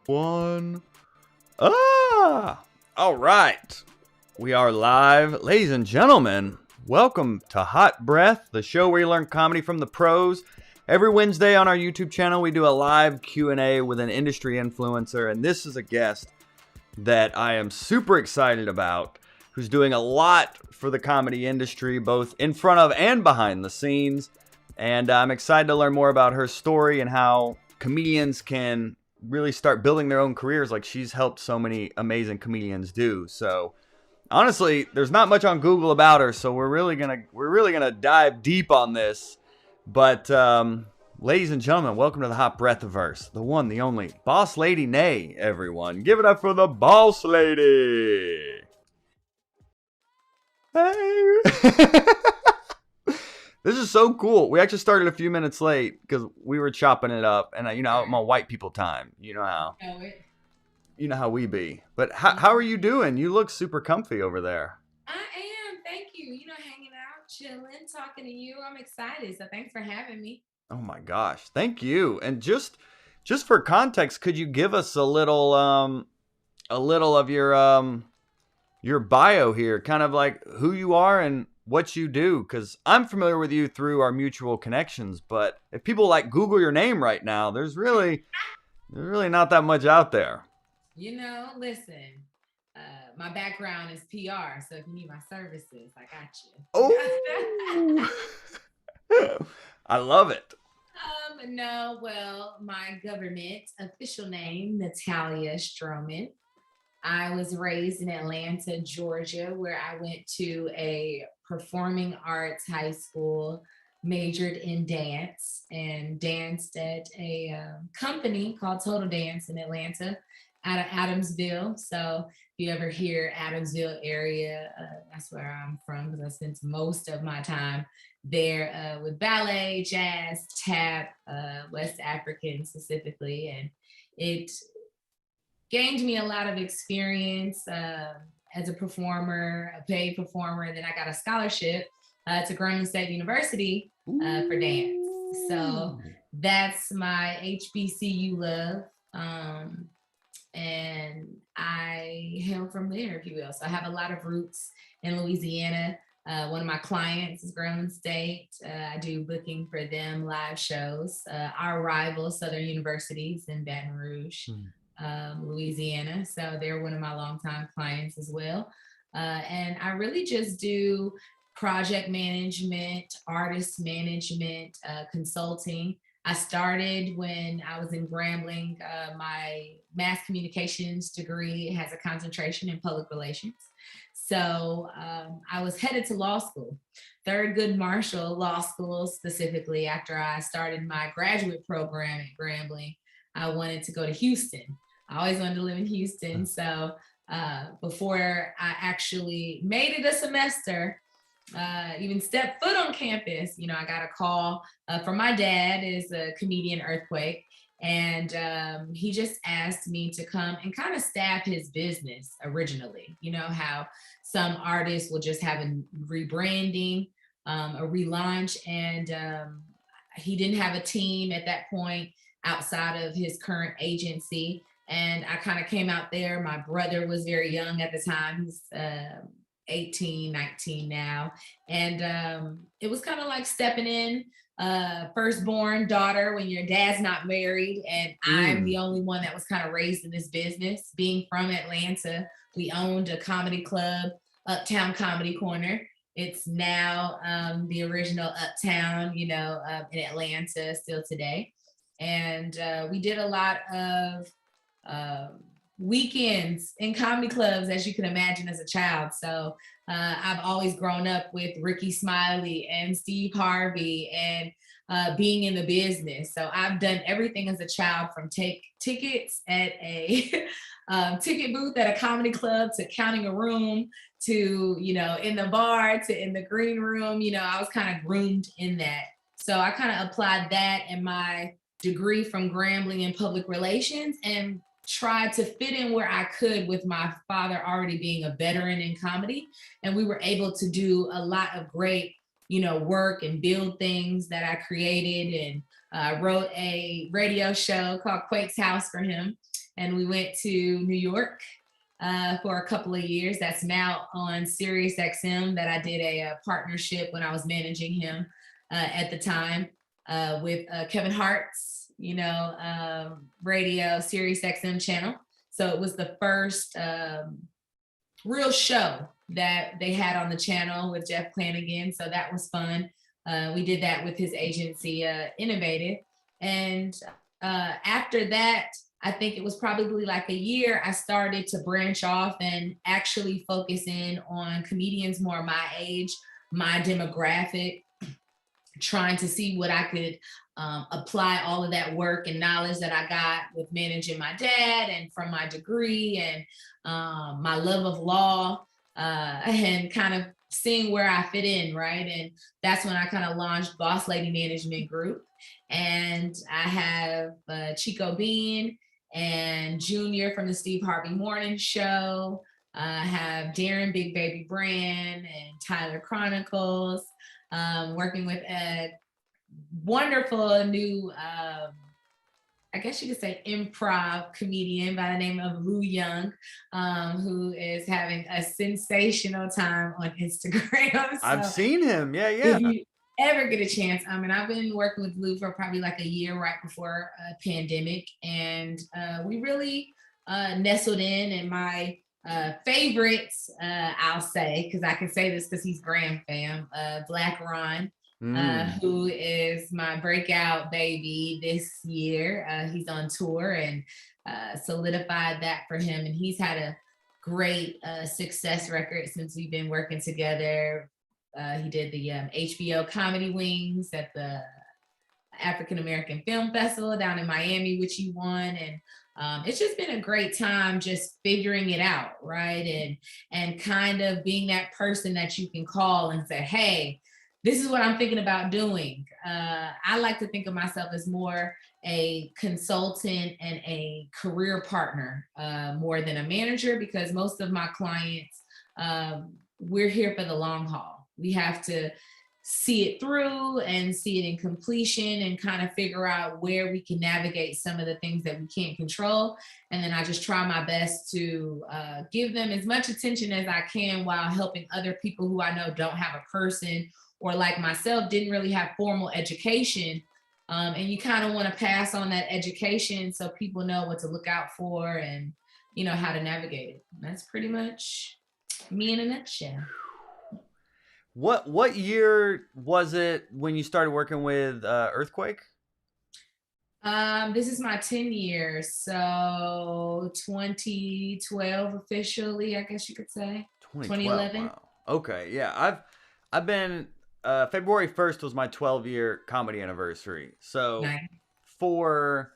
One. All right. We are live. Ladies and gentlemen, welcome to Hot Breath, the show where you learn comedy from the pros. Every Wednesday on our YouTube channel, we do a live Q&A with an industry influencer, and this is a guest that I am super excited about, who's doing a lot for the comedy industry, both in front of and behind the scenes. And I'm excited to learn more about her story and how comedians can really start building their own careers like she's helped so many amazing comedians do. So honestly, there's not much on Google about her, so we're really gonna dive deep on this. But ladies and gentlemen, welcome to the Hot Breathiverse, the one, the only Boss Lady Nay, everyone. Give it up for the Boss Lady. Hey. This is so cool. We actually started a few minutes late because we were chopping it up, and I'm on white people time. You know how we be. But how are you doing? You look super comfy over there. I am. Thank you. Hanging out, chilling, talking to you. I'm excited. So thanks for having me. Oh my gosh, thank you. And just for context, could you give us a little of your bio here, kind of like who you are and what you do? Because I'm familiar with you through our mutual connections, but if people like Google your name right now, there's really not that much out there. Listen, my background is PR, so if you need my services, I got you. Oh, I love it. No, well, my government official name, Natalia Stroman. I was raised in Atlanta, Georgia, where I went to a performing arts high school, majored in dance, and danced at a company called Total Dance in Atlanta out of Adamsville. So if you ever hear Adamsville area, that's where I'm from, because I spent most of my time there with ballet, jazz, tap, West African specifically. And it gained me a lot of experience as a performer, a paid performer. Then I got a scholarship to Grambling State University for dance. So that's my HBCU love. And I hail from there, if you will. So I have a lot of roots in Louisiana. One of my clients is Grambling State. I do booking for them, live shows. Our rival, Southern Universities in Baton Rouge. Louisiana. So they're one of my longtime clients as well. And I really just do project management, artist management, consulting. I started when I was in Grambling. My mass communications degree has a concentration in public relations. So I was headed to law school, Thurgood Marshall Law School specifically. After I started my graduate program at Grambling, I wanted to go to Houston. I always wanted to live in Houston. So before I actually made it a semester, even stepped foot on campus, I got a call from my dad, is a comedian, Earthquake. And he just asked me to come and kind of staff his business originally. You know how some artists will just have a rebranding, a relaunch. And he didn't have a team at that point outside of his current agency. And I kind of came out there. My brother was very young at the time. He's 18, 19 now. And it was kind of like stepping in, firstborn daughter when your dad's not married. And I'm the only one that was kind of raised in this business. Being from Atlanta, we owned a comedy club, Uptown Comedy Corner. It's now the original Uptown, in Atlanta still today. And we did a lot of weekends in comedy clubs, as you can imagine, as a child. So I've always grown up with Ricky Smiley and Steve Harvey and being in the business. So I've done everything as a child, from take tickets at a ticket booth at a comedy club, to counting a room, to, in the bar, to in the green room. I was kind of groomed in that. So I kind of applied that in my degree from Grambling in public relations, and tried to fit in where I could, with my father already being a veteran in comedy. And we were able to do a lot of great, work and build things that I created. And wrote a radio show called Quake's House for him. and we went to New York for a couple of years. That's now on Sirius XM that I did a partnership when I was managing him at the time with Kevin Hart's, radio Sirius XM channel. So it was the first real show that they had on the channel with Jeff Flanagan. So that was fun. We did that with his agency, Innovative. And after that, I think it was probably like a year, I started to branch off and actually focus in on comedians more my age, my demographic, trying to see what I could apply all of that work and knowledge that I got with managing my dad and from my degree and my love of law and kind of seeing where I fit in, right? And that's when I kind of launched Boss Lady Management Group. And I have Chico Bean and Junior from the Steve Harvey Morning Show. I have Darren Big Baby Brand and Tyler Chronicles, working with a wonderful new, I guess you could say, improv comedian by the name of Lou Young, who is having a sensational time on Instagram. So I've seen him. Yeah. if you ever get a chance, I mean, I've been working with Lou for probably like a year right before pandemic, and we really nestled in. And my favorites, I'll say, because I can say this because he's Graham fam, Black Ron, who is my breakout baby this year. He's on tour and solidified that for him. And he's had a great success record since we've been working together. He did the HBO Comedy Wings at the African American Film Festival down in Miami, which he won. And it's just been a great time just figuring it out, right? And kind of being that person that you can call and say, hey, this is what I'm thinking about doing. I like to think of myself as more a consultant and a career partner more than a manager, because most of my clients, we're here for the long haul. We have to see it through and see it in completion and kind of figure out where we can navigate some of the things that we can't control. And then I just try my best to give them as much attention as I can while helping other people who I know don't have a person, or like myself, didn't really have formal education. And you kind of want to pass on that education so people know what to look out for and, how to navigate it. That's pretty much me in a nutshell. What year was it when you started working with Earthquake? This is my 10 years, so 2012 officially, I guess you could say. 2011. Wow. Okay, yeah, I've been February 1st was my 12-year comedy anniversary. So Nice. for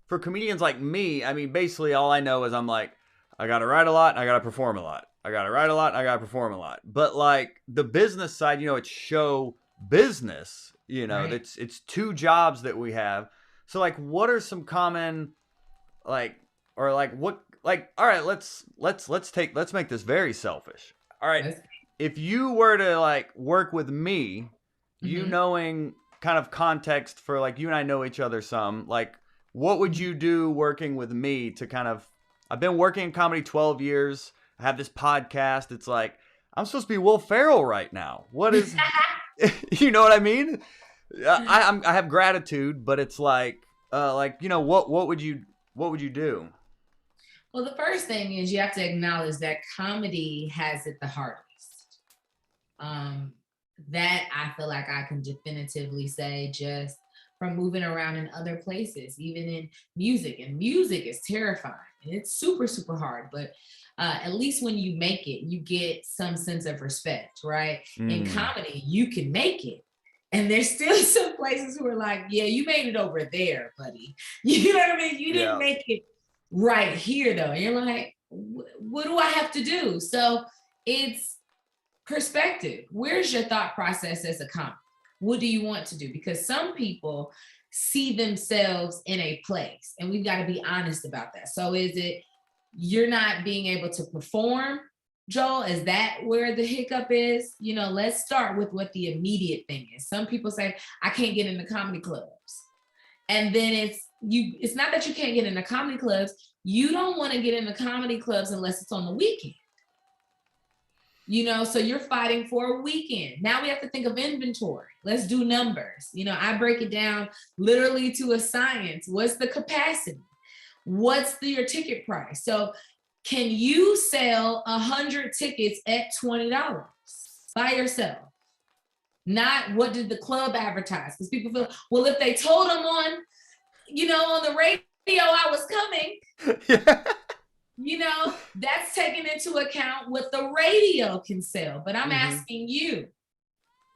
comedians like me, I mean, basically all I know is I'm like, I gotta write a lot, I gotta perform a lot. I gotta write a lot, I gotta perform a lot. But like the business side, it's show business. Right. It's two jobs that we have. So like, what are some common, like, or like what, like, all right, let's make this very selfish. All right, if you were to like work with me, you knowing kind of context for like you and I know each other some, like, what would you do working with me to kind of? I've been working in comedy 12 years. I have this podcast. It's like, I'm supposed to be Will Ferrell right now. What is, you know what I mean? I have gratitude, but it's like, what would you do? Well, the first thing is you have to acknowledge that comedy has it the hardest. That I feel like I can definitively say just from moving around in other places, even in music. And music is terrifying. And it's super, super hard. But at least when you make it, you get some sense of respect, right? In comedy, you can make it. And there's still some places who are like, yeah, you made it over there, buddy. You know what I mean? You didn't make it right here, though. And you're like, what do I have to do? So it's perspective. Where's your thought process as a comic? What do you want to do? Because some people see themselves in a place, and we've got to be honest about that. So is it you're not being able to perform, Joel? Is that where the hiccup is? Let's start with what the immediate thing is. Some people say, I can't get into comedy clubs. And then it's not that you can't get into comedy clubs, You don't want to get in the comedy clubs unless it's on the weekend. So you're fighting for a weekend. Now we have to think of inventory. Let's do numbers. I break it down literally to a science. What's the capacity? What's your ticket price? So can you sell 100 tickets at $20 by yourself? Not what did the club advertise? Because people feel, well, if they told them on the radio I was coming, yeah. That's taken into account what the radio can sell. But I'm asking you,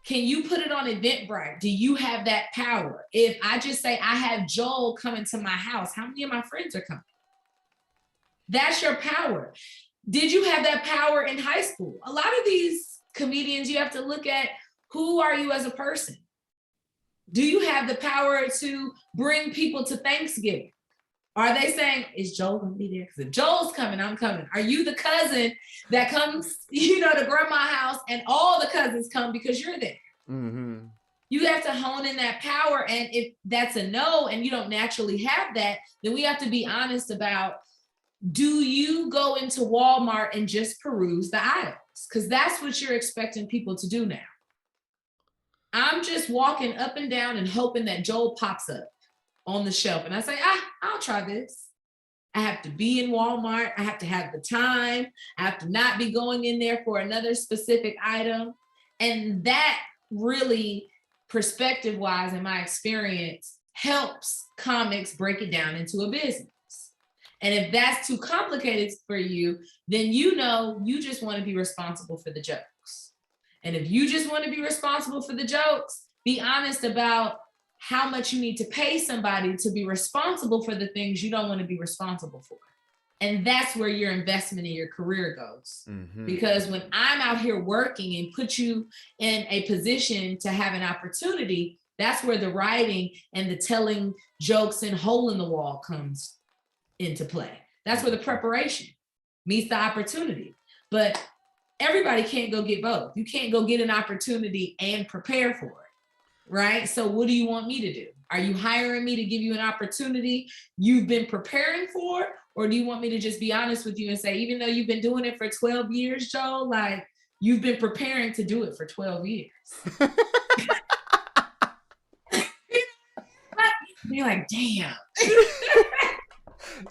can you put it on Eventbrite? Do you have that power? If I just say I have Joel coming to my house, how many of my friends are coming? That's your power. Did you have that power in high school? A lot of these comedians, you have to look at, who are you as a person? Do you have the power to bring people to Thanksgiving? Are they saying, is Joel going to be there? Because if Joel's coming, I'm coming. Are you the cousin that comes, to grandma's house and all the cousins come because you're there? Mm-hmm. You have to hone in that power. And if that's a no and you don't naturally have that, then we have to be honest about, do you go into Walmart and just peruse the aisles? Because that's what you're expecting people to do now. I'm just walking up and down and hoping that Joel pops up on the shelf. And I say, I'll try this. I have to be in Walmart. I have to have the time. I have to not be going in there for another specific item. And that really, perspective-wise, in my experience, helps comics break it down into a business. And if that's too complicated for you, then you just want to be responsible for the jokes. And if you just want to be responsible for the jokes, be honest about how much you need to pay somebody to be responsible for the things you don't want to be responsible for. And that's where your investment in your career goes. Mm-hmm. Because when I'm out here working and put you in a position to have an opportunity, that's where the writing and the telling jokes and hole in the wall comes into play. That's where the preparation meets the opportunity. But everybody can't go get both. You can't go get an opportunity and prepare for it. Right? So what do you want me to do? Are you hiring me to give you an opportunity you've been preparing for? Or do you want me to just be honest with you and say, even though you've been doing it for 12 years, Joel, like you've been preparing to do it for 12 years. You're like, damn.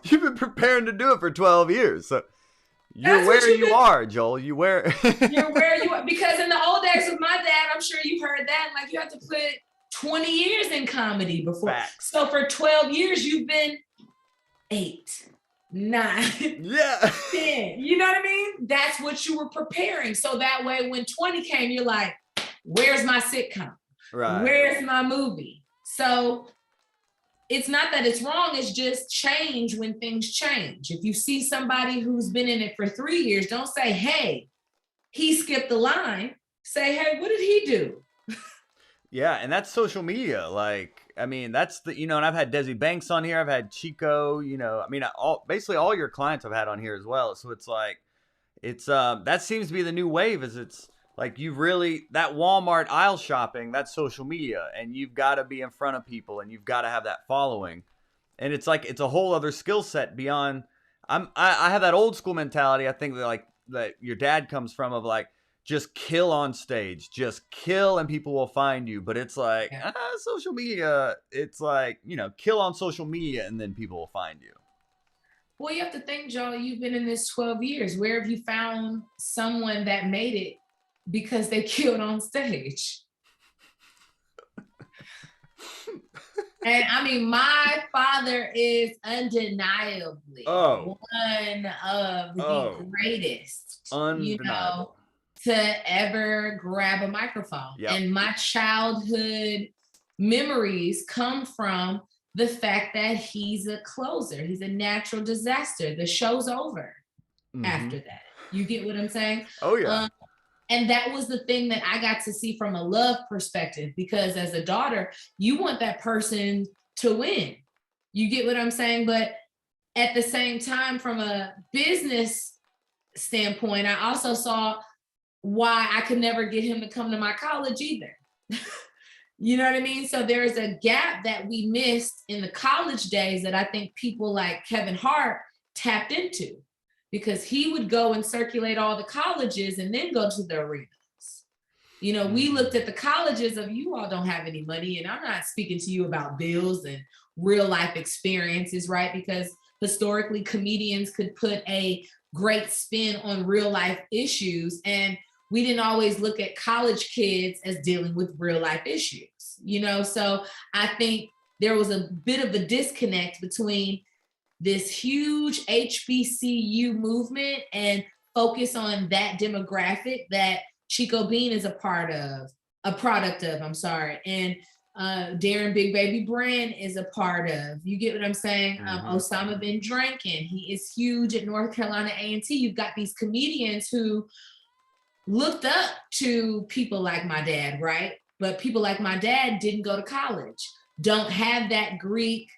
You've been preparing to do it for 12 years. So you're where you are, Joel. You're where you are. Because in the old days with my dad, I'm sure you heard that. Like you have to put 20 years in comedy before. Facts. So for 12 years, you've been 8, 9, 10. You know what I mean? That's what you were preparing. So that way, when 20 came, you're like, where's my sitcom? Right. Where's my movie? So it's not that it's wrong, it's just change when things change. If you see somebody who's been in it for 3 years, don't say, hey, he skipped the line. Say, hey, what did he do? Yeah, and that's social media. Like, I mean, that's the, and I've had Desi Banks on here. I've had Chico, I mean, basically all your clients I've had on here as well. So it's like, that seems to be the new wave is it's like that Walmart aisle shopping, that's social media, and you've got to be in front of people and you've got to have that following. And it's like, it's a whole other skill set beyond, I have that old school mentality. I think that your dad comes from of like, just kill on stage, just kill and people will find you. But it's like, social media, it's like, kill on social media and then people will find you. Well, you have to think, Joe, you've been in this 12 years. Where have you found someone that made it because they killed on stage? And I mean, my father is undeniably one of the greatest, undeniable. To ever grab a microphone. Yep. And my childhood memories come from the fact that he's a closer. He's a natural disaster. The show's over after that. You get what I'm saying? Oh, yeah. And that was the thing that I got to see from a love perspective, because as a daughter, you want that person to win. You get what I'm saying? But at the same time, from a business standpoint, I also saw why I could never get him to come to my college either. You know what I mean? So there's a gap that we missed in the college days that I think people like Kevin Hart tapped into, because he would go and circulate all the colleges and then go to the arenas. You know, we looked at the colleges of, you all don't have any money, and I'm not speaking to you about bills and real life experiences, right? Because historically, comedians could put a great spin on real life issues, and we didn't always look at college kids as dealing with real life issues, you know? So I think there was a bit of a disconnect between this huge HBCU movement and focus on that demographic that Chico Bean is a product of, and Darren Big Baby Brand is a part of. You get what I'm saying? Osama bin Drankin, he is huge at North Carolina A&T. You've got these comedians who looked up to people like my dad, right? But people like my dad didn't go to college, don't have that Greek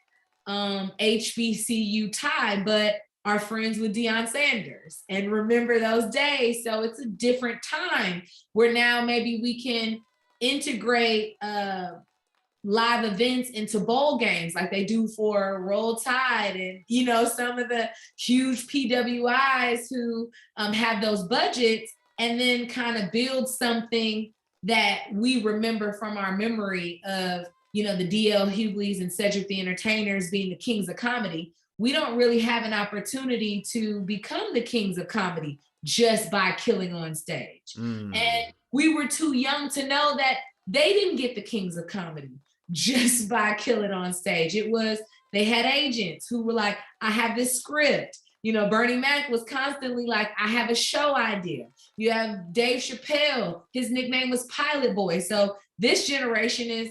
HBCU tie, but are friends with Deion Sanders and remember those days. So it's a different time where now maybe we can integrate live events into bowl games like they do for Roll Tide and, you know, some of the huge PWIs who have those budgets, and then kind of build something that we remember from our memory of, you know, the D.L. Hughley's and Cedric the Entertainers being the kings of comedy. We don't really have an opportunity to become the kings of comedy just by killing on stage. And we were too young to know that they didn't get the kings of comedy just by killing on stage. It was, they had agents who were like, I have this script. You know, Bernie Mac was constantly like, I have a show idea. You have Dave Chappelle, his nickname was Pilot Boy. So this generation is,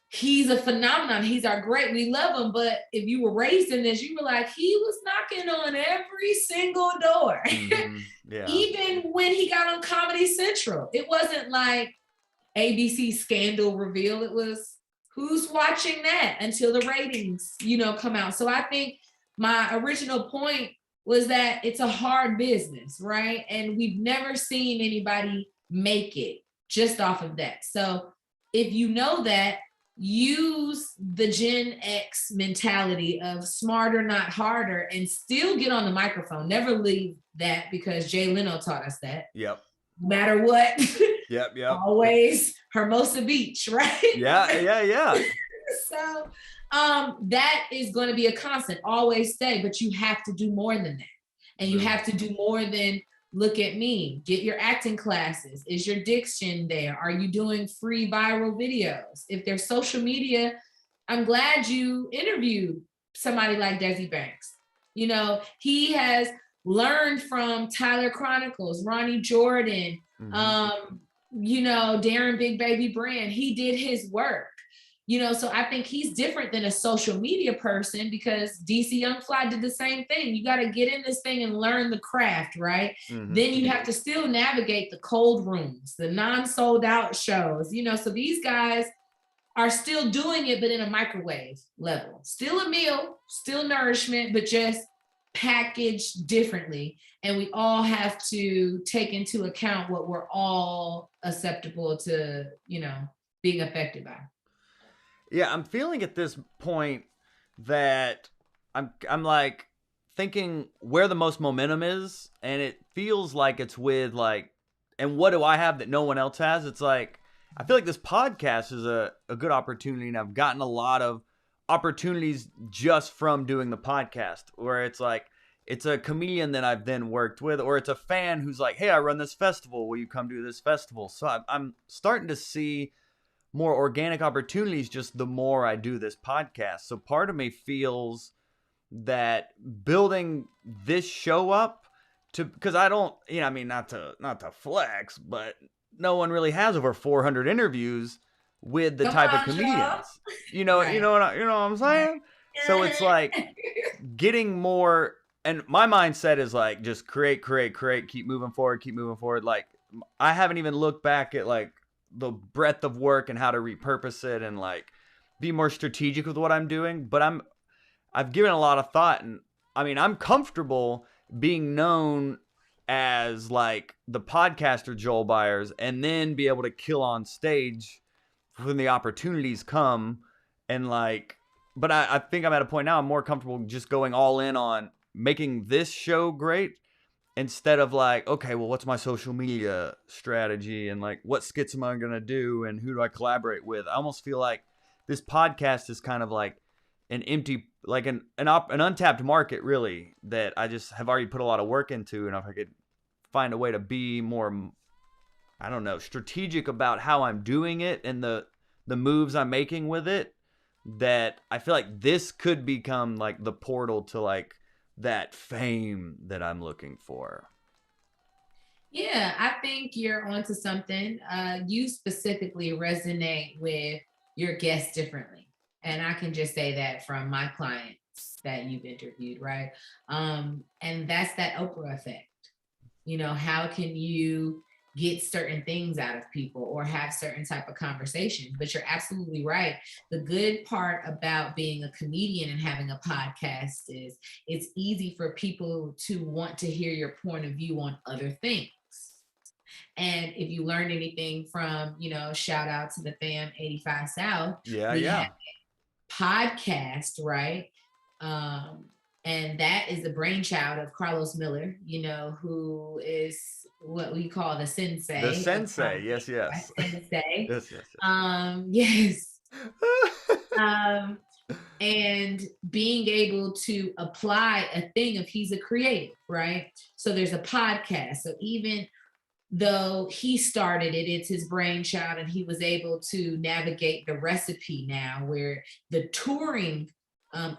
he's a phenomenon. He's our great. We love him. But if you were raised in this, you were like, he was knocking on every single door. Yeah. Even when he got on Comedy Central, it wasn't like ABC Scandal Reveal. It was, who's watching that until the ratings, you know, come out. So I think my original point was that it's a hard business, right? And we've never seen anybody make it just off of that. So if you know that, use the Gen X mentality of smarter, not harder, and still get on the microphone. Never leave that, because Jay Leno taught us that. Yep. No matter what. Yep. Always Hermosa Beach, right? Yeah. So that is going to be a constant. Always stay, but you have to do more than that. And you have to do more than look at me. Get your acting classes. Is your diction there? Are you doing free viral videos? If there's social media, I'm glad you interviewed somebody like Desi Banks. You know, he has learned from Tyler Chronicles, Ronnie Jordan, you know, Darren Big Baby Brand. He did his work. You know, so I think he's different than a social media person, because DC Young Fly did the same thing. You got to get in this thing and learn the craft, right? Then you have to still navigate the cold rooms, the non-sold out shows, you know, so these guys are still doing it, but in a microwave level. Still a meal, still nourishment, but just packaged differently. And we all have to take into account what we're all susceptible to, you know, being affected by. Yeah, I'm feeling at this point that I'm like thinking where the most momentum is, and it feels like it's with like, and what do I have that no one else has? It's like, I feel like this podcast is a good opportunity, and I've gotten a lot of opportunities just from doing the podcast, where it's like, it's a comedian that I've then worked with, or it's a fan who's like, hey, I run this festival. Will you come do this festival? So I'm starting to see more organic opportunities just the more I do this podcast. So part of me feels that building this show up to, because I don't, you know, I mean, not to flex, but no one really has over 400 interviews with the type of comedians, you know, right. you know what I'm saying? So it's like getting more, and my mindset is like, just create, keep moving forward. Like, I haven't even looked back at like the breadth of work and how to repurpose it and like be more strategic with what I'm doing. But I've given a lot of thought, and I mean, I'm comfortable being known as like the podcaster Joel Byers, and then be able to kill on stage when the opportunities come. And like, but I think I'm at a point now I'm more comfortable just going all in on making this show great instead of like, okay, well, what's my social media strategy and like what skits am I going to do and who do I collaborate with? I almost feel like this podcast is kind of like an empty, like an untapped market, really, that I just have already put a lot of work into. And if I could find a way to be more, I don't know, strategic about how I'm doing it and the moves I'm making with it, that I feel like this could become like the portal to like that fame that I'm looking for. Yeah, I think you're onto something. You specifically resonate with your guests differently. And I can just say that from my clients that you've interviewed, right? And that's that Oprah effect. You know, how can you get certain things out of people or have certain type of conversations? But you're absolutely right. The good part about being a comedian and having a podcast is it's easy for people to want to hear your point of view on other things. And if you learned anything from, you know, shout out to the fam 85 South, we have a podcast, right? And that is the brainchild of Carlos Miller, you know, who is what we call the sensei. The sensei, yes. Right? Sensei. Yes. Yes. And being able to apply a thing if he's a creative, right? So there's a podcast. So even though he started it, it's his brainchild, and he was able to navigate the recipe now where the touring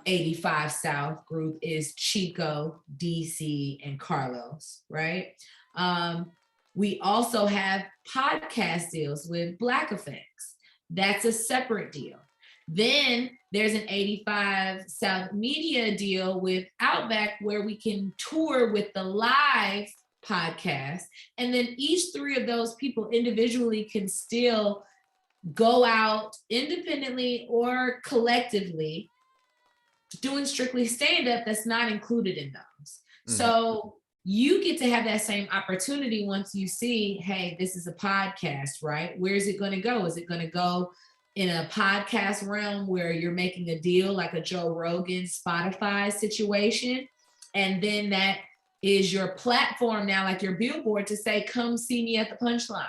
85 South group is Chico, DC, and Carlos, right? We also have podcast deals with Black Effects. That's a separate deal. Then there's an 85 South media deal with Outback where we can tour with the live podcast. And then each three of those people individually can still go out independently or collectively doing strictly stand-up that's not included in those. Mm-hmm. So you get to have that same opportunity once you see, hey, this is a podcast, right? Where is it going to go? Is it going to go in a podcast realm where you're making a deal like a Joe Rogan, Spotify situation? And then that is your platform now, like your billboard, to say, come see me at the Punchline.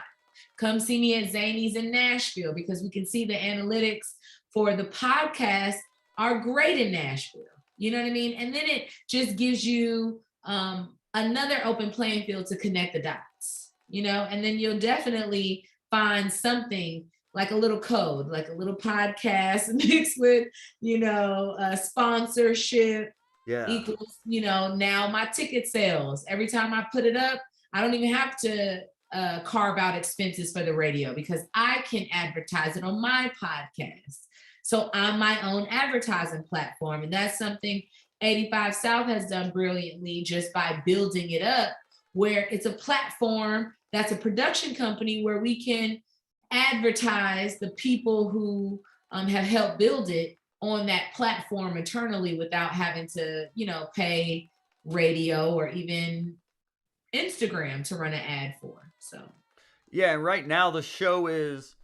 Come see me at Zany's in Nashville, because we can see the analytics for the podcast are great in Nashville. You know what I mean? And then it just gives you another open playing field to connect the dots, you know, and then you'll definitely find something like a little code, like a little podcast mixed with, you know, sponsorship. Yeah. Equals, you know, now my ticket sales. Every time I put it up, I don't even have to carve out expenses for the radio because I can advertise it on my podcast. So I'm my own advertising platform. And that's something 85 South has done brilliantly just by building it up, where it's a platform that's a production company where we can advertise the people who have helped build it on that platform eternally without having to, you know, pay radio or even Instagram to run an ad for. So yeah, and right now the show is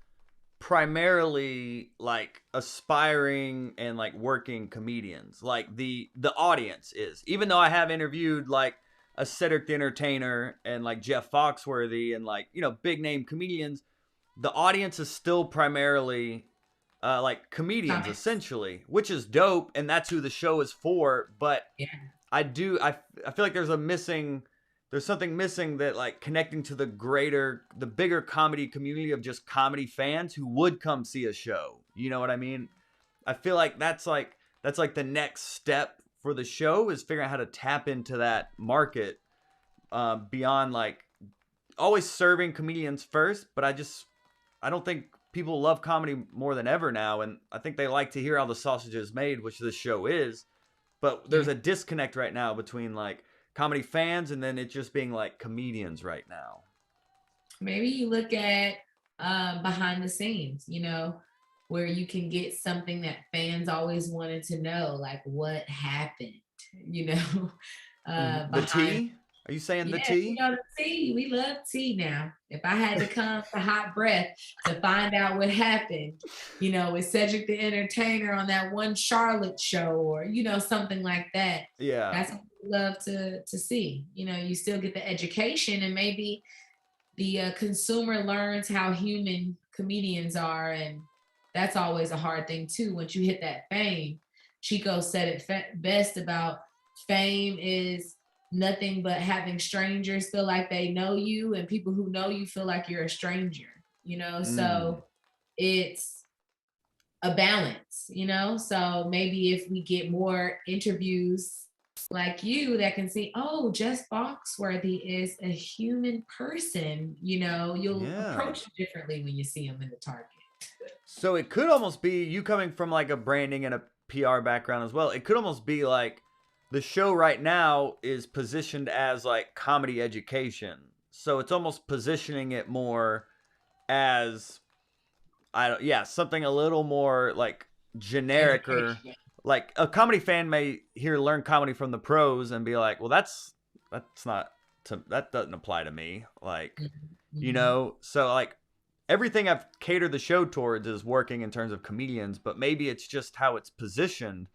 primarily like aspiring and like working comedians. Like the audience is, even though I have interviewed like a Cedric the Entertainer and like Jeff Foxworthy and like, you know, big name comedians, the audience is still primarily like comedians essentially, which is dope, and that's who the show is for. But yeah, I feel like there's something missing, that like connecting to the bigger comedy community of just comedy fans who would come see a show. You know what I mean? I feel like that's like the next step for the show, is figuring out how to tap into that market beyond like always serving comedians first. But I don't think people love comedy more than ever now, and I think they like to hear how the sausage is made, which this show is. But there's a disconnect right now between like comedy fans and then it just being like comedians right now. Maybe you look at behind the scenes, you know, where you can get something that fans always wanted to know, like what happened, you know. The tea? Are you saying the tea? You know, the tea. We love tea now. If I had to come to Hot Breath to find out what happened, you know, with Cedric the Entertainer on that one Charlotte show, or, you know, something like that. Yeah. That's what love to see. You know, you still get the education, and maybe the consumer learns how human comedians are, and that's always a hard thing too. Once you hit that fame, Chico said it best about fame is nothing but having strangers feel like they know you, and people who know you feel like you're a stranger. You know, Mm, so it's a balance, you know? So maybe if we get more interviews like you that can see, oh, Jess Foxworthy is a human person, you know, you'll yeah. approach it differently when you see him in the Target. So it could almost be you coming from like a branding and a PR background as well. It could almost be like the show right now is positioned as like comedy education. So it's almost positioning it more as I don't yeah, something a little more like generic or Education. like a comedy fan may hear learn comedy from the pros and be like, "Well, that's not that doesn't apply to me." Like, you Mm-hmm. know, so like everything I've catered the show towards is working in terms of comedians, but maybe it's just how it's positioned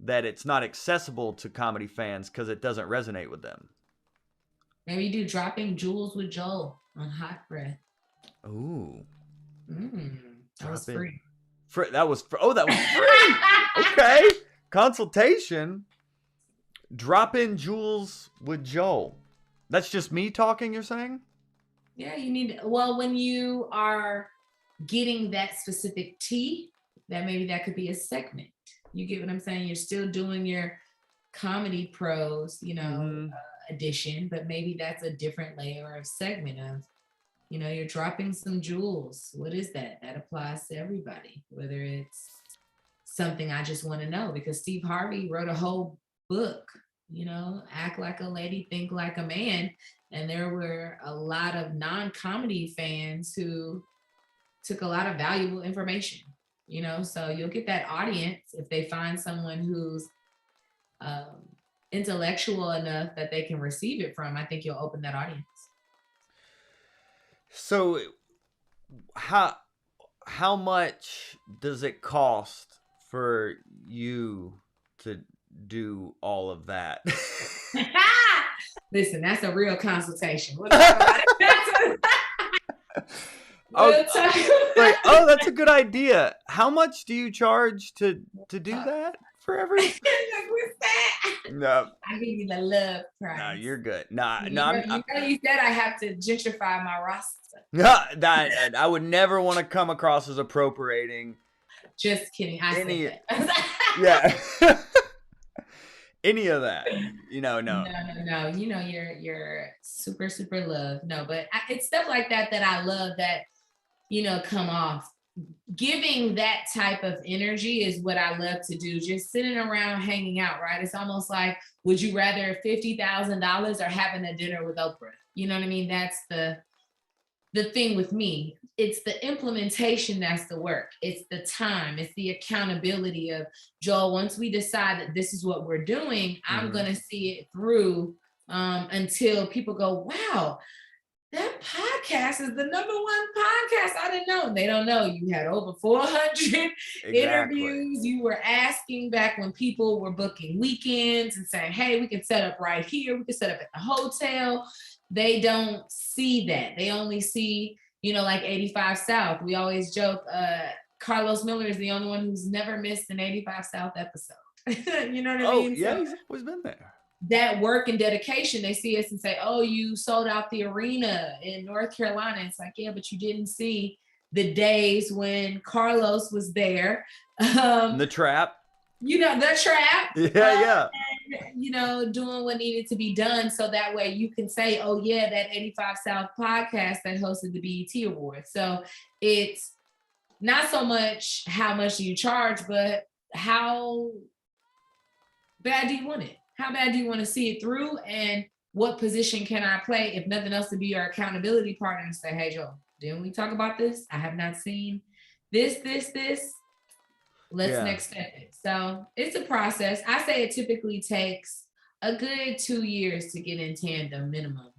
that it's not accessible to comedy fans because it doesn't resonate with them. Maybe do dropping jewels with Joel on Hot Breath. Ooh, That was drop in. free. That was free. Okay, consultation. Drop in jewels with Joel. That's just me talking. You're saying? Yeah, you need, well, when you are getting that specific tea, that maybe that could be a segment. You get what I'm saying? You're still doing your comedy pros, you know, Mm-hmm. edition, but maybe that's a different layer of segment of, you know, you're dropping some jewels. What is that? That applies to everybody, whether it's something I just want to know, because Steve Harvey wrote a whole book, you know, Act Like a Lady, Think Like a Man. And there were a lot of non-comedy fans who took a lot of valuable information, you know, so you'll get that audience if they find someone who's um, intellectual enough that they can receive it from. I think you'll open that audience. So how how much does it cost for you to do all of that? Listen, that's a real consultation. We'll talk about it. Oh, We'll talk. like, oh, that's a good idea. How much do you charge to do Talk. that for every? Like, what's that? No, I give you the love no, price. you're good. Nah, no, You know, you said I have to gentrify my roster. that I would never want to come across as appropriating Just kidding. I any. said that. Yeah, any of that. You know, no. No. You know, you're super, super love. No, but it's stuff like that that I love that, you know, come off. Giving that type of energy is what I love to do. Just sitting around hanging out, right? It's almost like, would you rather $50,000 or having a dinner with Oprah? You know what I mean? That's the thing with me. It's the implementation that's the work. It's the time. It's the accountability of, Joel, once we decide that this is what we're doing, I'm Mm-hmm. going to see it through until people go, wow, that podcast is the number one podcast. I didn't know. They don't know. You had over 400 Exactly. interviews. You were asking back when people were booking weekends and saying, hey, we can set up right here. We can set up at the hotel. They don't see that. They only see, you know, like 85 South. We always joke, Carlos Miller is the only one who's never missed an 85 South episode. You know what I Oh mean? yeah, So he's always been there. that work and dedication, they see us and say, oh, you sold out the arena in North Carolina. It's like, yeah, but you didn't see the days when Carlos was there. In Um, the trap. you know, the trap, Yeah, yeah. and, you know, doing what needed to be done. So that way you can say, oh, yeah, that 85 South podcast that hosted the BET Awards. So it's not so much how much do you charge, but how bad do you want it? How bad do you want to see it through? And what position can I play, if nothing else, to be your accountability partner and say, hey, Joe, didn't we talk about this? I have not seen this. Let's Yeah. next step it. So it's a process. I say it typically takes a good 2 years to get in tandem minimum.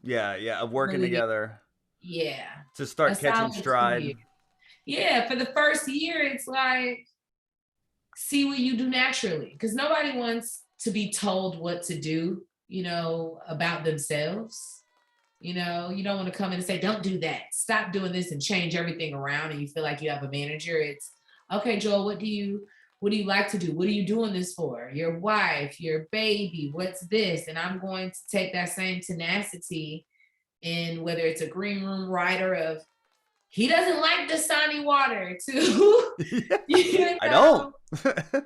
Yeah, yeah, of working Really get, together yeah, to a start catching solid 2 years. stride. Yeah, for the first year, it's like, see what you do naturally, because nobody wants to be told what to do, about themselves. You don't want to come in and say, don't do that. Stop doing this and change everything around. And you feel like you have a manager. It's okay, Joel, what do you like to do? What are you doing this for? Your wife, your baby, what's this? And I'm going to take that same tenacity in whether it's a green room writer of he doesn't like Dasani water too. I don't.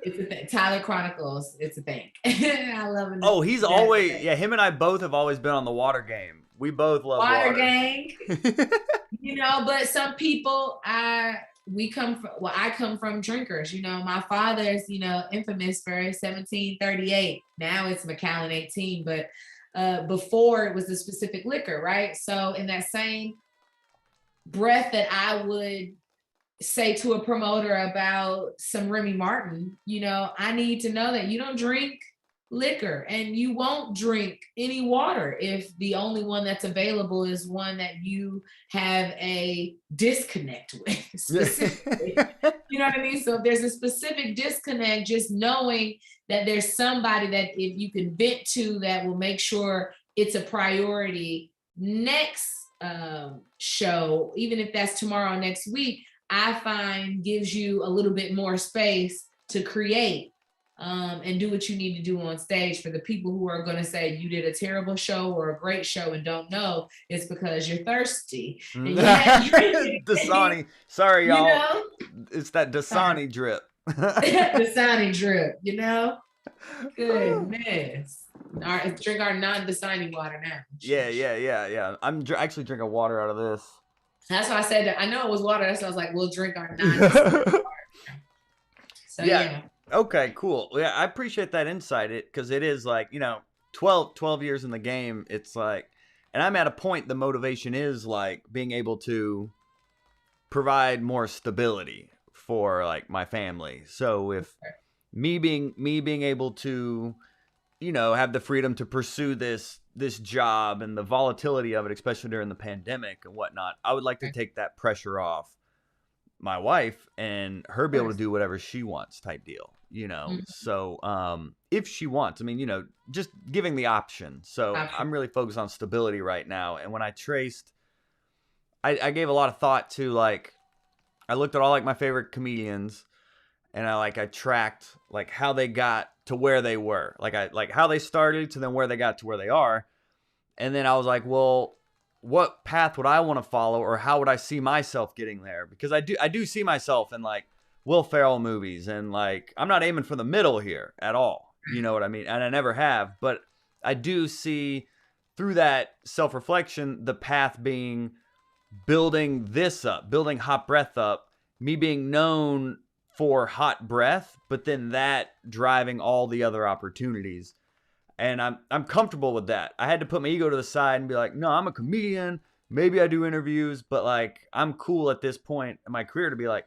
It's a thing. Tyler Chronicles, it's a thing. I love it. Oh, he's always, him and I both have always been on the water game. We both love water. Gang. But some people, I come from drinkers. My father's, infamous for 1738. Now it's Macallan 18, but before it was a specific liquor, right? So in that same breath that I would say to a promoter about some Remy Martin, I need to know that you don't drink liquor and you won't drink any water if the only one that's available is one that you have a disconnect with specifically. You know what I mean? So if there's a specific disconnect, just knowing that there's somebody that if you can vent to that will make sure it's a priority next show, even if that's tomorrow or next week, I find gives you a little bit more space to create and do what you need to do on stage. For the people who are going to say you did a terrible show or a great show and don't know, it's because you're thirsty. Dasani. Sorry, y'all. It's that Dasani drip. Dasani drip, Goodness. Drink our non-Dasani water now. Yeah. I'm actually drinking water out of this. That's why I said that. I know it was water. That's why I was like, we'll drink our non-Dasani water. So yeah. Okay, cool. Yeah, I appreciate that insight. Because it is like, 12 years in the game. It's like, and I'm at a point the motivation is like being able to provide more stability for like my family. So if me being able to, have the freedom to pursue this job and the volatility of it, especially during the pandemic and whatnot, I would like to take that pressure off my wife and her be able to do whatever she wants type deal, So if she wants, just giving the option. So I'm really focused on stability right now. And when I traced, I gave a lot of thought to like, I looked at all like my favorite comedians and I tracked like how they got to where they were, like how they started to then where they got to where they are. And then I was like, well, what path would I want to follow, or how would I see myself getting there? Because I do see myself in like Will Ferrell movies, and like I'm not aiming for the middle here at all. You know what I mean? And I never have, but I do see through that self-reflection the path being building this up, building Hot Breath up, me being known for Hot Breath, but then that driving all the other opportunities. And I'm comfortable with that. I had to put my ego to the side and be like, no, I'm a comedian. Maybe I do interviews, but like I'm cool at this point in my career to be like,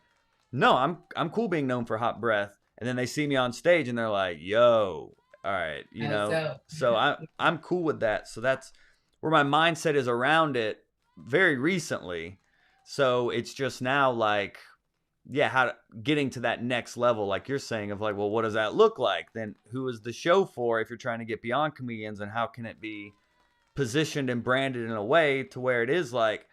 no, I'm cool being known for Hot Breath. And then they see me on stage and they're like, yo, all right, So I'm cool with that. So that's where my mindset is around it very recently. So it's just now like, getting to that next level, like you're saying, of like, well, what does that look like? Then who is the show for if you're trying to get beyond comedians, and how can it be positioned and branded in a way to where it is like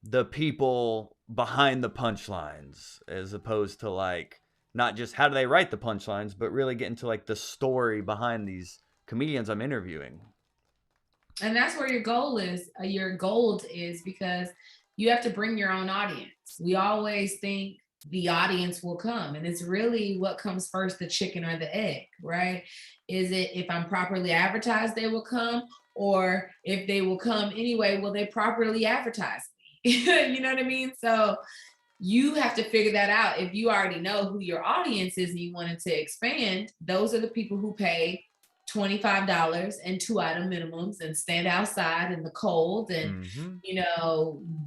the people behind the punchlines, as opposed to like not just how do they write the punchlines, but really get into like the story behind these comedians I'm interviewing. And that's where your goal is. Your gold is because you have to bring your own audience. We always think the audience will come, and it's really what comes first, the chicken or the egg, right? Is it if I'm properly advertised they will come, or if they will come anyway, will they properly advertise me? You know what I mean? So you have to figure that out. If you already know who your audience is and you wanted to expand, those are the people who pay $25 and 2-item minimums and stand outside in the cold and,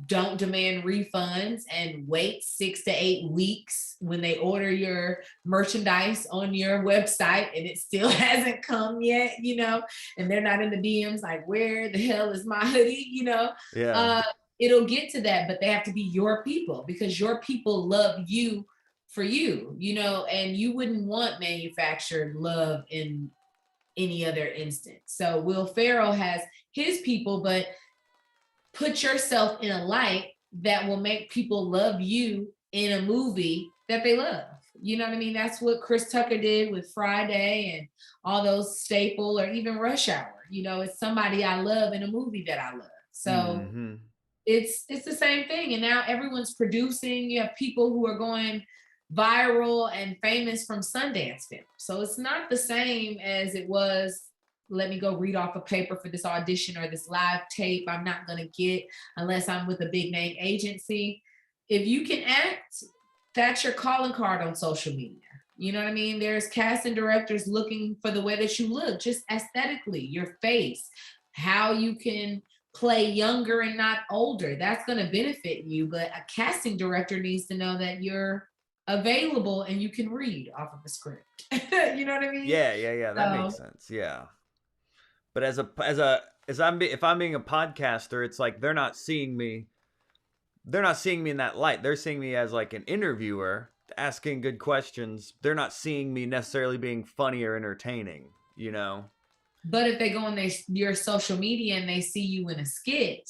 don't demand refunds and wait 6 to 8 weeks when they order your merchandise on your website and it still hasn't come yet, and they're not in the DMs like, where the hell is my hoodie? It'll get to that, but they have to be your people, because your people love you for you, and you wouldn't want manufactured love in any other instance. So Will Ferrell has his people, but put yourself in a light that will make people love you in a movie that they love. You know what I mean? That's what Chris Tucker did with Friday and all those Staple or even Rush Hour. You know, it's somebody I love in a movie that I love. So it's the same thing. And now everyone's producing. You have people who are going viral and famous from Sundance film. So it's not the same as it was. Let me go read off a paper for this audition or this live tape I'm not going to get unless I'm with a big name agency. If you can act, that's your calling card on social media. You know what I mean? There's casting directors looking for the way that you look, just aesthetically, your face, how you can play younger and not older. That's going to benefit you. But a casting director needs to know that you're available and you can read off of a script. You know what I mean? Yeah. That makes sense. Yeah. But if I'm being a podcaster, it's like they're not seeing me in that light. They're seeing me as like an interviewer asking good questions. They're not seeing me necessarily being funny or entertaining, you know? But if they go on your social media and they see you in a skit,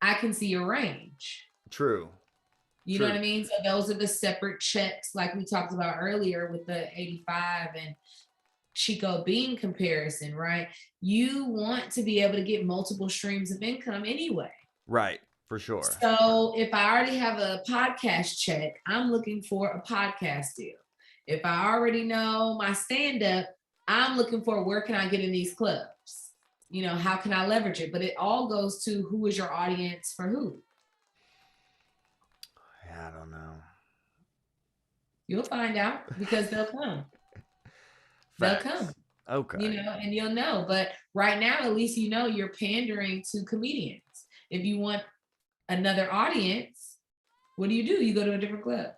I can see your range. True. You know what I mean? So those are the separate checks like we talked about earlier with the 85 and Chico Bean comparison, right? You want to be able to get multiple streams of income anyway. Right, for sure. So if I already have a podcast check, I'm looking for a podcast deal. If I already know my stand-up, I'm looking for where can I get in these clubs? You know, how can I leverage it? But it all goes to who is your audience for who? I don't know. You'll find out because they'll come. They'll come. Okay. You know, and you'll know. But right now, at least you know you're pandering to comedians. If you want another audience, what do? You go to a different club.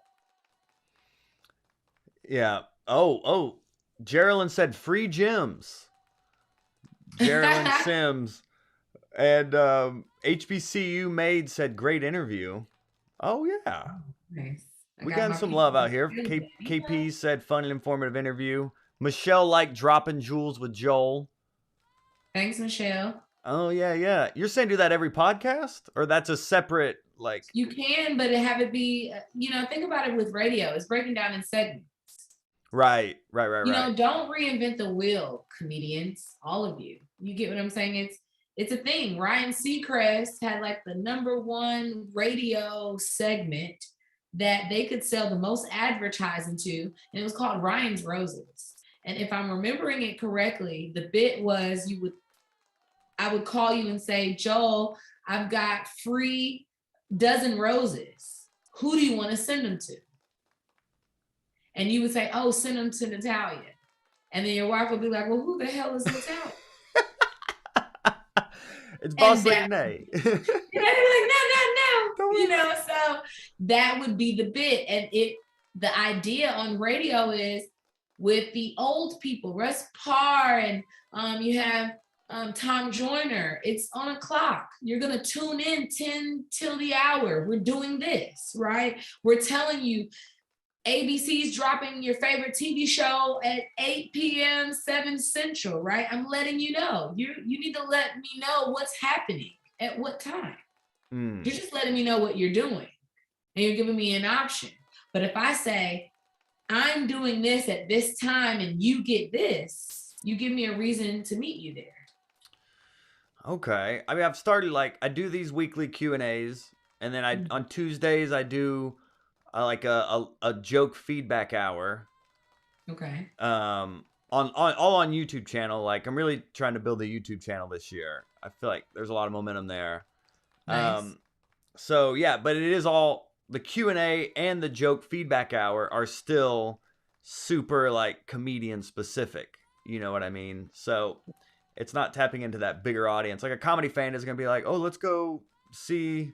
Yeah. Oh. Geraldine said free gyms. Geraldine Sims. And HBCU Maid said great interview. Oh, yeah. Oh, nice. We got some love out here. KP said fun and informative interview. Michelle liked dropping jewels with Joel. Thanks, Michelle. Oh, yeah. You're saying do that every podcast? Or that's a separate, like... You can, but have it be, you know, think about it with radio. It's breaking down in segments. Right. You know, don't reinvent the wheel, comedians. All of you. You get what I'm saying? It's a thing. Ryan Seacrest had like the #1 radio segment that they could sell the most advertising to, and it was called Ryan's Roses. And if I'm remembering it correctly, the bit was I would call you and say, Joel, I've got free dozen roses. Who do you want to send them to? And you would say, oh, send them to Natalia. And then your wife would be like, well, who the hell is Natalia? It's Boss Lady Nay. You know, they're like, no. You know, so that would be the bit. And the idea on radio is with the old people, Russ Parr, and you have Tom Joyner. It's on a clock. You're going to tune in 10 till the hour. We're doing this, right? We're telling you ABC's dropping your favorite TV show at 8 p.m., 7 Central, right? I'm letting you know. You need to let me know what's happening at what time. You're just letting me know what you're doing. And you're giving me an option. But if I say, I'm doing this at this time and you get this, you give me a reason to meet you there. Okay. I mean, I've started I do these weekly Q&As, and then on Tuesdays I do a joke feedback hour. Okay. On YouTube channel. Like, I'm really trying to build a YouTube channel this year. I feel like there's a lot of momentum there. Nice. So yeah, but it is all the Q&A and the joke feedback hour are still super like comedian specific. You know what I mean? So it's not tapping into that bigger audience. Like a comedy fan is going to be like, oh, let's go see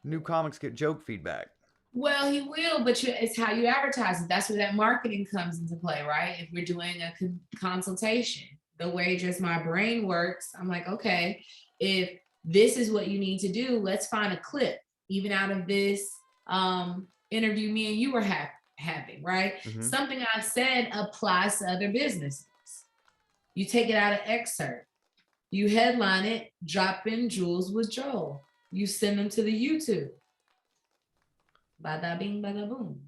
new comics get joke feedback. Well, he will, but it's how you advertise it. That's where that marketing comes into play, right? If we're doing a consultation, the way just my brain works, I'm like, okay, if this is what you need to do, let's find a clip, even out of this interview me and you were having, right? Mm-hmm. Something I said applies to other businesses. You take it out of excerpt. You headline it, Dropping Jewels with Joel. You send them to the YouTube. Bada bing, bada boom.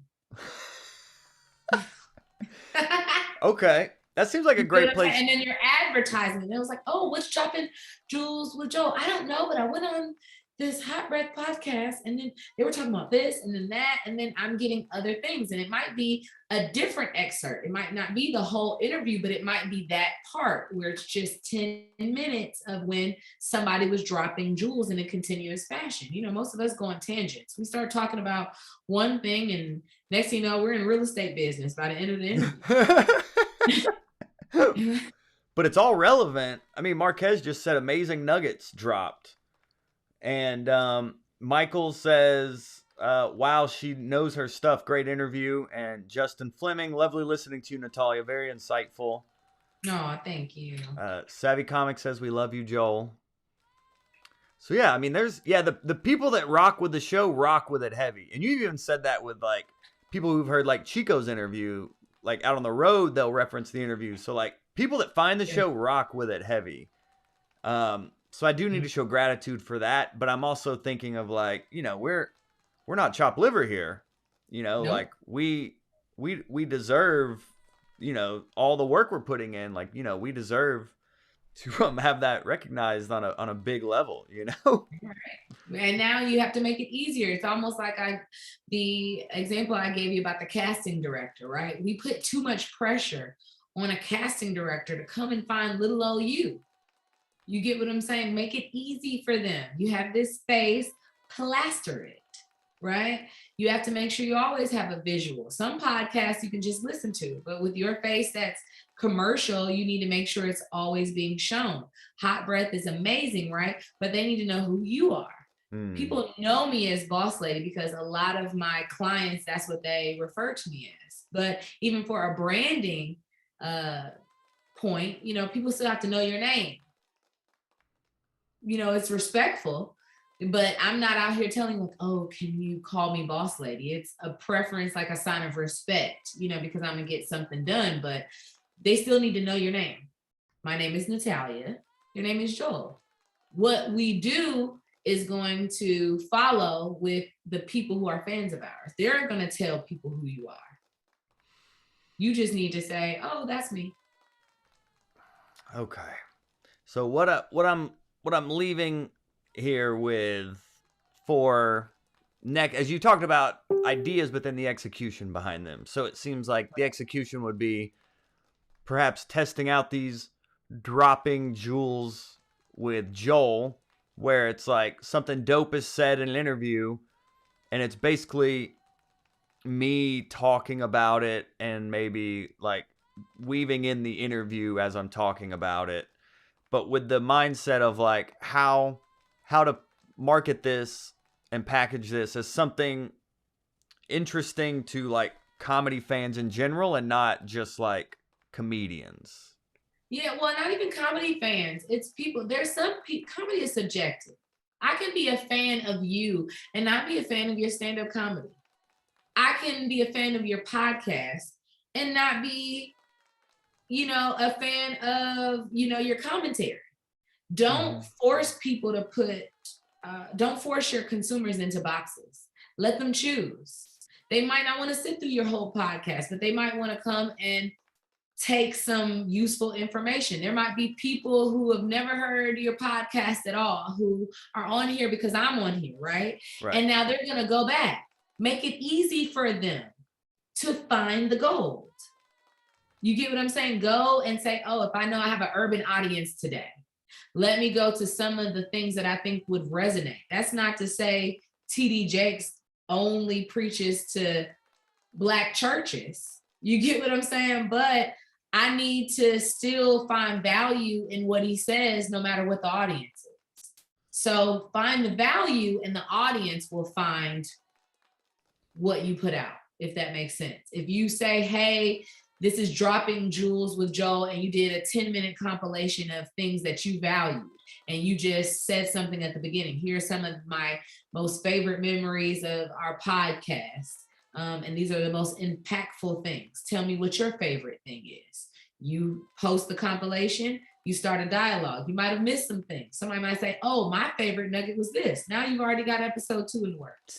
Okay. That seems like a great place. And then your advertisement. It was like, oh, what's Dropping Jewels with Joel? I don't know, but I went on this Hot Breath podcast, and then they were talking about this and then that, and then I'm getting other things. And it might be a different excerpt. It might not be the whole interview, but it might be that part where it's just 10 minutes of when somebody was dropping jewels in a continuous fashion. You know, most of us go on tangents. We start talking about one thing, and next thing you know, we're in real estate business by the end of the interview. But it's all relevant. I mean, Marquez just said amazing nuggets dropped. And Michael says, wow, she knows her stuff. Great interview. And Justin Fleming, lovely listening to you, Natalia. Very insightful. Oh, thank you. Savvy Comics says, we love you, Joel. So, yeah, I mean, the people that rock with the show rock with it heavy. And you even said that with, like, people who've heard, like, Chico's interview, like, out on the road, they'll reference the interview. So, like, people that find the show rock with it heavy. So I do need to show gratitude for that, but I'm also thinking of, like, you know, we're not chopped liver here, you know, like we deserve, you know, all the work we're putting in, like, you know, we deserve to have that recognized on a big level, you know. Right. And now you have to make it easier. It's almost like the example I gave you about the casting director, right? We put too much pressure on a casting director to come and find little old you. You get what I'm saying? Make it easy for them. You have this space, plaster it, right? You have to make sure you always have a visual. Some podcasts you can just listen to, but with your face that's commercial, you need to make sure it's always being shown. Hot Breath is amazing, right? But they need to know who you are. People know me as Boss Lady because a lot of my clients, that's what they refer to me as. But even for a branding point, you know, people still have to know your name. You know, it's respectful, but I'm not out here telling like, oh, can you call me Boss Lady? It's a preference, like a sign of respect, you know, because I'm gonna get something done, but they still need to know your name. My name is Natalia. Your name is Joel. What we do is going to follow with the people who are fans of ours. They're gonna tell people who you are. You just need to say, oh, that's me. Okay. So what I'm leaving here with for next, as you talked about ideas, but then the execution behind them. So it seems like the execution would be perhaps testing out these dropping jewels with Joel, where it's like something dope is said in an interview, and it's basically me talking about it and maybe like weaving in the interview as I'm talking about it, but with the mindset of like how to market this and package this as something interesting to like comedy fans in general and not just like comedians. Yeah, well, not even comedy fans. It's people. There's some comedy is subjective. I can be a fan of you and not be a fan of your stand-up comedy. I can be a fan of your podcast and not be, you know, a fan of, you know, your commentary. Don't force people to don't force your consumers into boxes. Let them choose. They might not want to sit through your whole podcast, but they might want to come and take some useful information. There might be people who have never heard your podcast at all, who are on here because I'm on here, right? And now they're going to go back. Make it easy for them to find the gold. You get what I'm saying? Go and say, oh, if I know I have an urban audience today, let me go to some of the things that I think would resonate. That's not to say TD Jakes only preaches to Black churches. You get what I'm saying? But I need to still find value in what he says, no matter what the audience is. So find the value and the audience will find what you put out, if that makes sense. If you say, hey, this is Dropping Jewels with Joel, and you did a 10-minute compilation of things that you valued, and you just said something at the beginning. Here are some of my most favorite memories of our podcast. And these are the most impactful things. Tell me what your favorite thing is. You post the compilation, you start a dialogue. You might have missed some things. Somebody might say, oh, my favorite nugget was this. Now you've already got episode 2 in the works.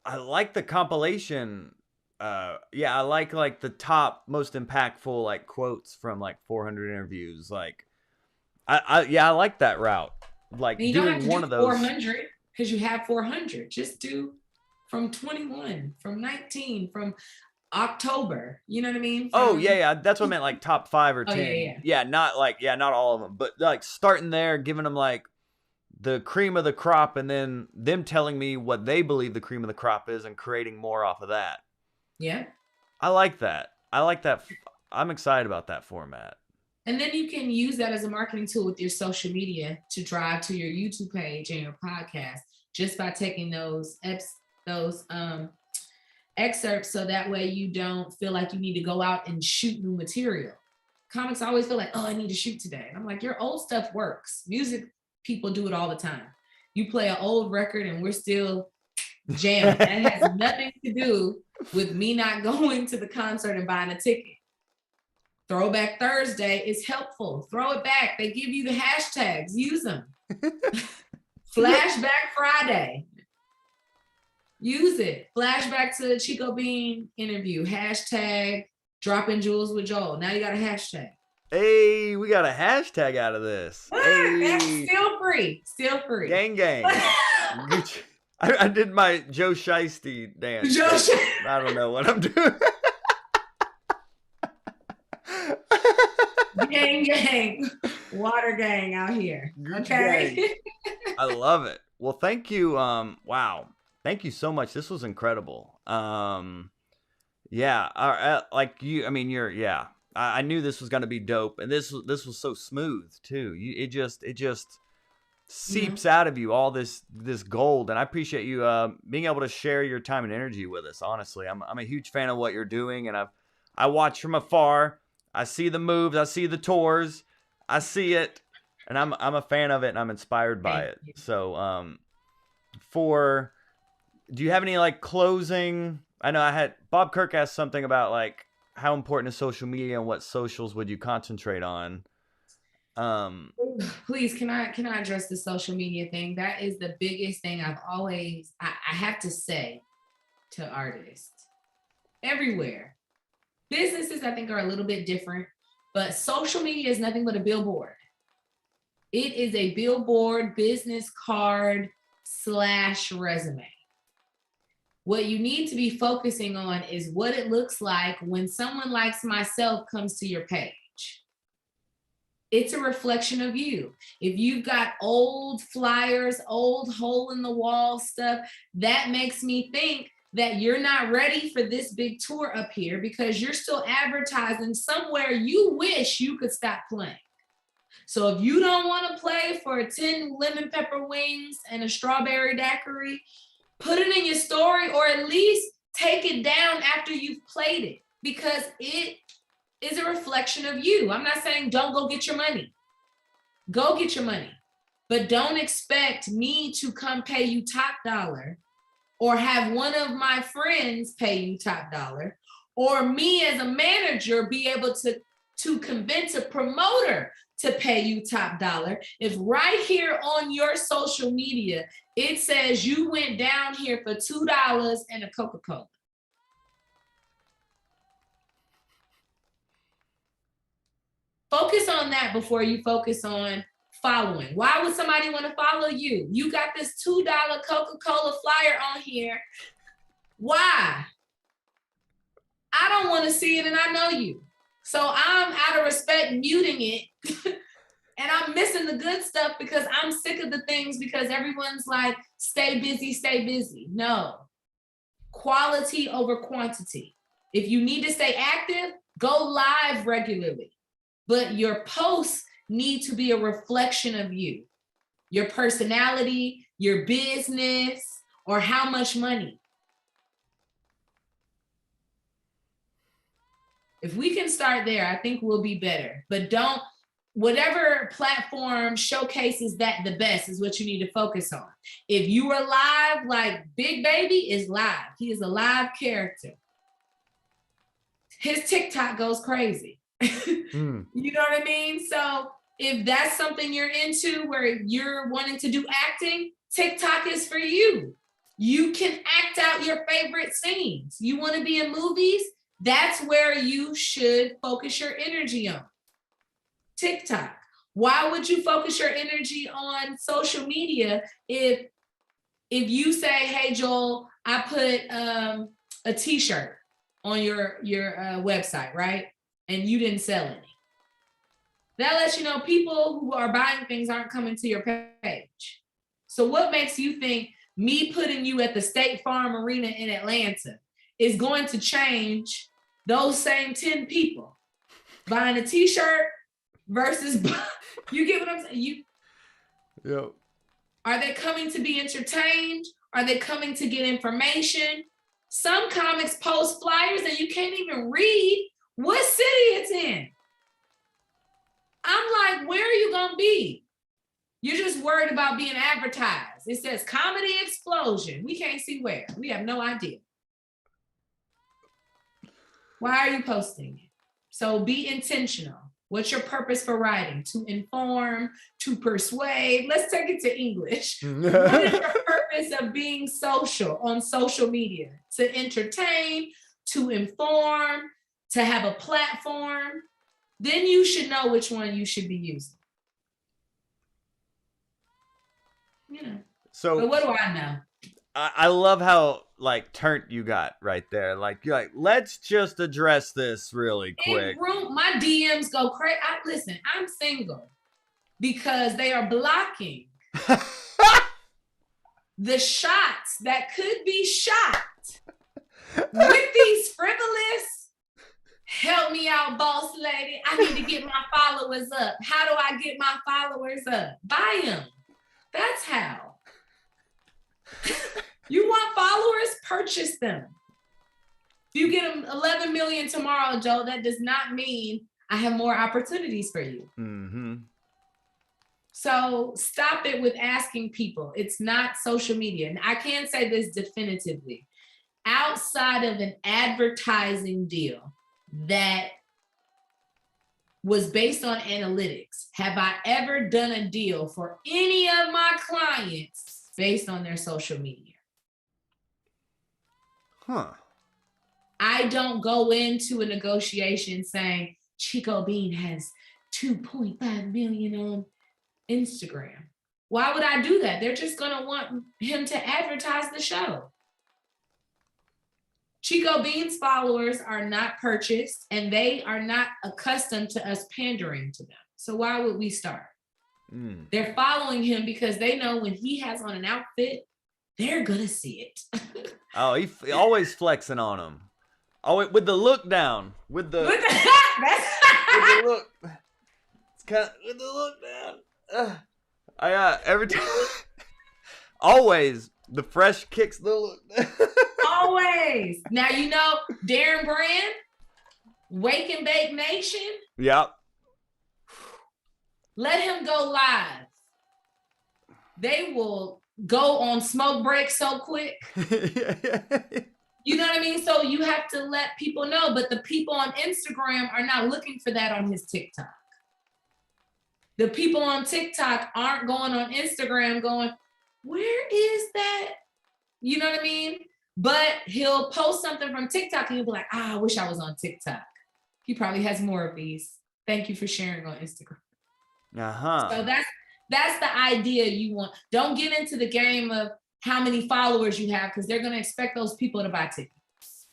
I like the compilation. Yeah, I like the top most impactful like quotes from like 400 interviews. Like, I like that route. Like and you doing don't have to one do of those 400 because you have 400. Just do from 21, from 19, from October. You know what I mean? Oh yeah, that's what I meant. Like top 5 or 10. Yeah. Not like not all of them, but like starting there, giving them like the cream of the crop, and then them telling me what they believe the cream of the crop is, and creating more off of that. Yeah. I like that. I'm excited about that format. And then you can use that as a marketing tool with your social media to drive to your YouTube page and your podcast, just by taking those excerpts, so that way you don't feel like you need to go out and shoot new material. Comics always feel like, oh, I need to shoot today. And I'm like, your old stuff works. Music people do it all the time. You play an old record and we're still jamming. That has nothing to do with me not going to the concert and buying a ticket. Throwback Thursday is helpful. Throw it back. They give you the hashtags. Use them. Flashback Friday. Use it. Flashback to the Chico Bean interview. Hashtag dropping jewels with Joel. Now you got a hashtag. Hey, we got a hashtag out of this. Hey. That's still free. Still free. Gang. I did my Joe Shiesty dance. I don't know what I'm doing. Gang. Water gang out here. Okay. Gang. I love it. Well, thank you. Wow. Thank you so much. This was incredible. Yeah. Like you, I mean, I knew this was going to be dope, and this was so smooth too. It just seeps out of you all this gold, and I appreciate you being able to share your time and energy with us. Honestly, I'm a huge fan of what you're doing, and I watch from afar. I see the moves, I see the tours, I see it, and I'm a fan of it, and I'm inspired by it. So, do you have any like closing? I know I had Bob Kirk asked something about like how important is social media and what socials would you concentrate on? Please, can I address the social media thing? That is the biggest thing I have to say to artists everywhere. Businesses, I think, are a little bit different, but social media is nothing but a billboard. It is a billboard, business card / resume. What you need to be focusing on is what it looks like when someone like myself comes to your page. It's a reflection of you. If you've got old flyers, old hole in the wall stuff, that makes me think that you're not ready for this big tour up here because you're still advertising somewhere you wish you could stop playing. So if you don't want to play for 10 lemon pepper wings and a strawberry daiquiri, put it in your story, or at least take it down after you've played it, because it is a reflection of you. I'm not saying don't go get your money. Go get your money. But don't expect me to come pay you top dollar, or have one of my friends pay you top dollar, or me as a manager be able to convince a promoter to pay you top dollar if right here on your social media it says you went down here for $2 and a Coca-Cola. Focus on that before you focus on following. Why would somebody want to follow you? You got this $2 Coca-Cola flyer on here. Why? I don't want to see it, and I know you. So I'm, out of respect, muting it. And I'm missing the good stuff because I'm sick of the things, because everyone's like, stay busy, stay busy. No. Quality over quantity. If you need to stay active, go live regularly. But your posts need to be a reflection of you, your personality, your business, or how much money. If we can start there, I think we'll be better. But whatever platform showcases that the best is what you need to focus on. If you are live, like Big Baby is live. He is a live character. His TikTok goes crazy. Mm. You know what I mean? So if that's something you're into where you're wanting to do acting, TikTok is for you. You can act out your favorite scenes. You want to be in movies? That's where you should focus your energy on. TikTok. Why would you focus your energy on social media if you say, "Hey Joel, I put a T-shirt on your website, right?" And you didn't sell any. That lets you know people who are buying things aren't coming to your page. So what makes you think me putting you at the State Farm Arena in Atlanta is going to change those same 10 people buying a T-shirt versus you get what I'm saying? Yep. Are they coming to be entertained? Are they coming to get information? Some comics post flyers and you can't even read what city it's in. I'm like, where are you gonna be? You're just worried about being advertised. It says comedy explosion. We can't see where. We have no idea. Why are you posting it? So be intentional. What's your purpose for writing? To inform, to persuade. Let's take it to English. What is your purpose of being social on social media? To entertain, to inform, to have a platform. Then you should know which one you should be using. You know. So, but what do I know? I love how like turnt you got right there. Like you're like, let's just address this really quick. My DMs go crazy. Listen, I'm single because they are blocking the shots that could be shot with these frivolous. Help me out, boss lady. I need to get my followers up. How do I get my followers up? Buy them. That's how. You want followers? Purchase them. If you get them 11 million tomorrow, Joe, that does not mean I have more opportunities for you. Mm-hmm. So stop it with asking people. It's not social media. And I can say this definitively. Outside of an advertising deal that was based on analytics, have I ever done a deal for any of my clients based on their social media? Huh. I don't go into a negotiation saying Chico Bean has 2.5 million on Instagram. Why would I do that? They're just going to want him to advertise the show. Chico Bean's followers are not purchased and they are not accustomed to us pandering to them. So why would we start? They're following him because they know when he has on an outfit, they're going to see it. Oh, he always flexing on them. Oh, with the look down. With the look. It's kind of with the look down. Every time. Always the fresh kicks the look down. Always. Now, you know, Darren Brand, Wake and Bake Nation. Yep. Let him go live. They will go on smoke break so quick. You know what I mean? So you have to let people know, but the people on Instagram are not looking for that on his TikTok. The people on TikTok aren't going on Instagram going, where is that? You know what I mean? But he'll post something from TikTok and he'll be like, I wish I was on TikTok. He probably has more of these. Thank you for sharing on Instagram. Uh-huh. So that's the idea you want. Don't get into the game of how many followers you have because they're going to expect those people to buy tickets.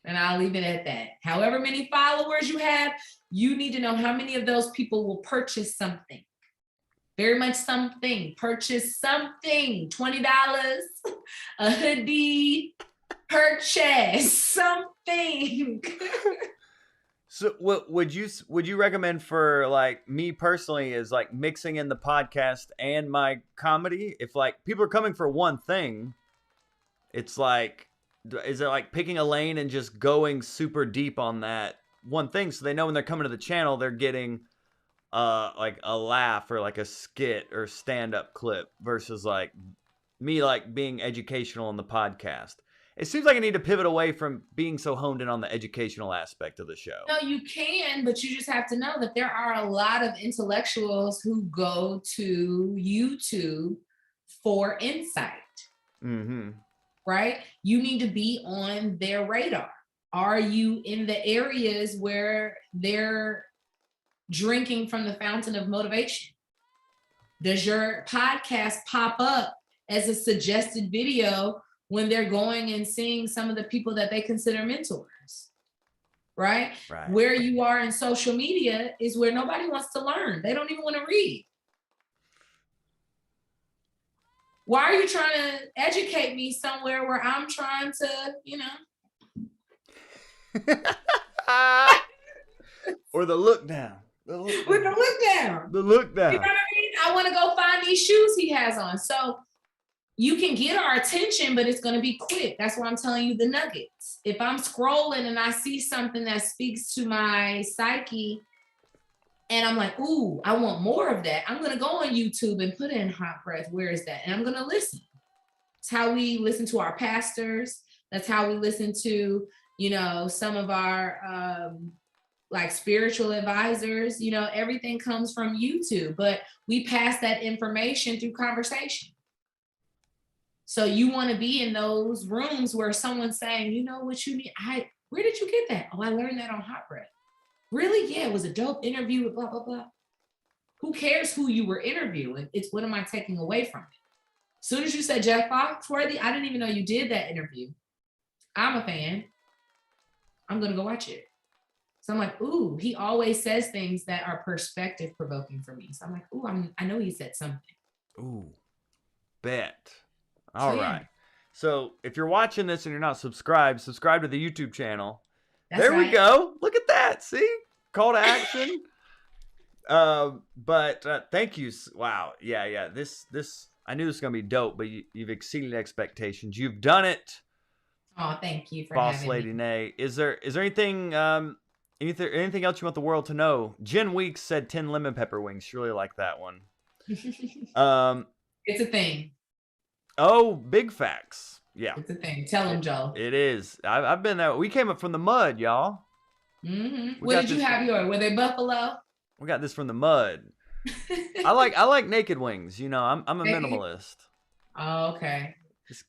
And I'll leave it at that. However many followers you have, you need to know how many of those people will purchase something. Very much something. Purchase something. $20, a hoodie, purchase something. So what would you recommend for like me personally is like mixing in the podcast and my comedy? If like people are coming for one thing, it's like, is it like picking a lane and just going super deep on that one thing so they know when they're coming to the channel they're getting like a laugh or like a skit or stand-up clip versus like me like being educational in the podcast? It seems like I need to pivot away from being so honed in on the educational aspect of the show. No, you can, but you just have to know that there are a lot of intellectuals who go to YouTube for insight. Mm-hmm. Right? You need to be on their radar. Are you in the areas where they're drinking from the fountain of motivation? Does your podcast pop up as a suggested video when they're going and seeing some of the people that they consider mentors? Right? Where you are in social media is where nobody wants to learn. They don't even want to read. Why are you trying to educate me somewhere where I'm trying to, Or the look down. With the look down. The look down. You know what I mean? I want to go find these shoes he has on. So you can get our attention, but it's going to be quick. That's why I'm telling you the nuggets. If I'm scrolling and I see something that speaks to my psyche, and I'm like, ooh, I want more of that, I'm going to go on YouTube and put in hot breath. Where is that? And I'm going to listen. It's how we listen to our pastors. That's how we listen to, some of our like spiritual advisors. Everything comes from YouTube, but we pass that information through conversation. So you want to be in those rooms where someone's saying, you know what you need? Where did you get that? Oh, I learned that on Hot Breath. Really? Yeah, it was a dope interview with blah, blah, blah. Who cares who you were interviewing? It's what am I taking away from it? As soon as you said Jeff Foxworthy, I didn't even know you did that interview. I'm a fan. I'm going to go watch it. So I'm like, ooh, he always says things that are perspective provoking for me. So I'm like, ooh, I know he said something. Ooh, bet. All right. So if you're watching this and you're not subscribed, subscribe to the YouTube channel. There we go. Look at that. See? Call to action. But thank you. Wow. Yeah. This I knew this was gonna be dope, but you've exceeded expectations. You've done it. Oh, thank you for Boss having Lady me. Nay. Is there anything anything else you want the world to know? Jen Weeks said 10 lemon pepper wings. She really liked that one. It's a thing. Oh, big facts. Yeah. It's a thing. Tell them, Joe. It is. I've been there. We came up from the mud, y'all. Mm-hmm. Where did you have yours? Were they buffalo? We got this from the mud. I like naked wings. I'm a minimalist. Oh, okay.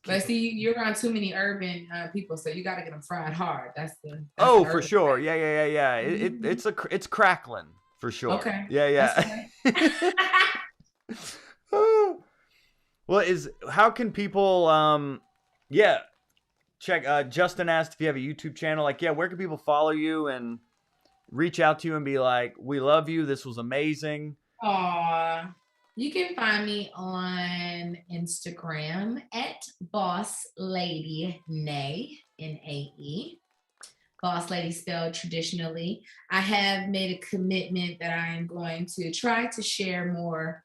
But see, you're around too many urban people, so you got to get them fried hard. That's the for sure. Yeah. Mm-hmm. It's crackling for sure. Okay. Yeah. Well, how can people check Justin asked if you have a YouTube channel. Where can people follow you and reach out to you and be like, we love you, this was amazing? Aw, you can find me on Instagram at Boss Lady Nay, Nae. Boss Lady spelled traditionally. I have made a commitment that I am going to try to share more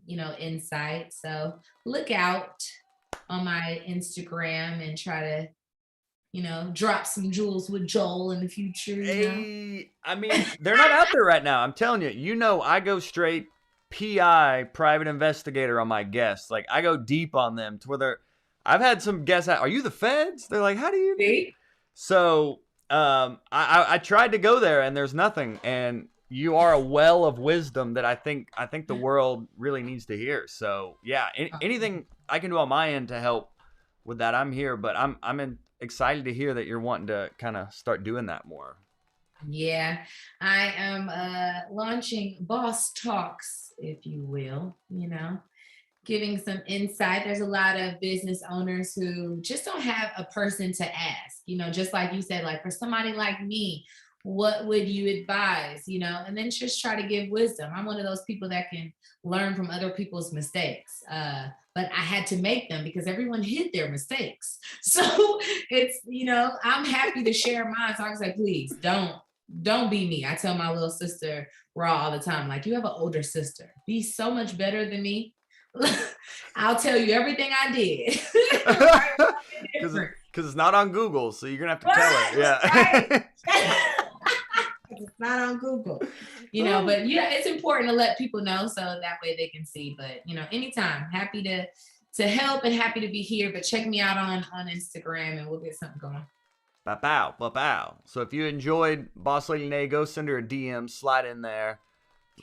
insight. So look out on my Instagram and try to, drop some jewels with Joel in the future. Hey, I mean, they're not out there right now. I'm telling you, I go straight PI, private investigator on my guests. Like I go deep on them to where I've had some guests. Are you the feds? They're like, how do you? See? So I tried to go there and there's nothing. And you are a well of wisdom that I think the world really needs to hear. So yeah, anything I can do on my end to help with that, I'm here. But I'm excited to hear that you're wanting to kind of start doing that more. Yeah, I am launching Boss Talks, if you will. Giving some insight. There's a lot of business owners who just don't have a person to ask. Just like you said, like for somebody like me, what would you advise, and then just try to give wisdom. I'm one of those people that can learn from other people's mistakes. But I had to make them because everyone hid their mistakes. So it's, I'm happy to share mine. So I was like, please don't be me. I tell my little sister Raw all the time, like, you have an older sister. Be so much better than me. I'll tell you everything I did. Because it's not on Google, so you're going to have to tell her. Yeah. Right. It's not on Google, but it's important to let people know so that way they can see. But anytime, happy to to help and happy to be here. But check me out on Instagram and we'll get something going. Pow, pow, pow. So if you enjoyed Boss Lady Nay, go send her a DM, slide in there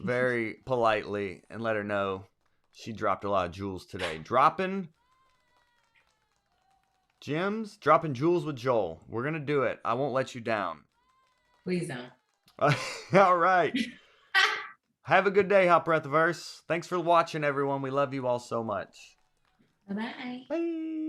very politely, and let her know she dropped a lot of jewels today. Dropping gems, dropping jewels with Joel. We're going to do it. I won't let you down. Please don't. All right. Have a good day, Hot Breathverse. Thanks for watching, everyone. We love you all so much. Bye-bye. Bye.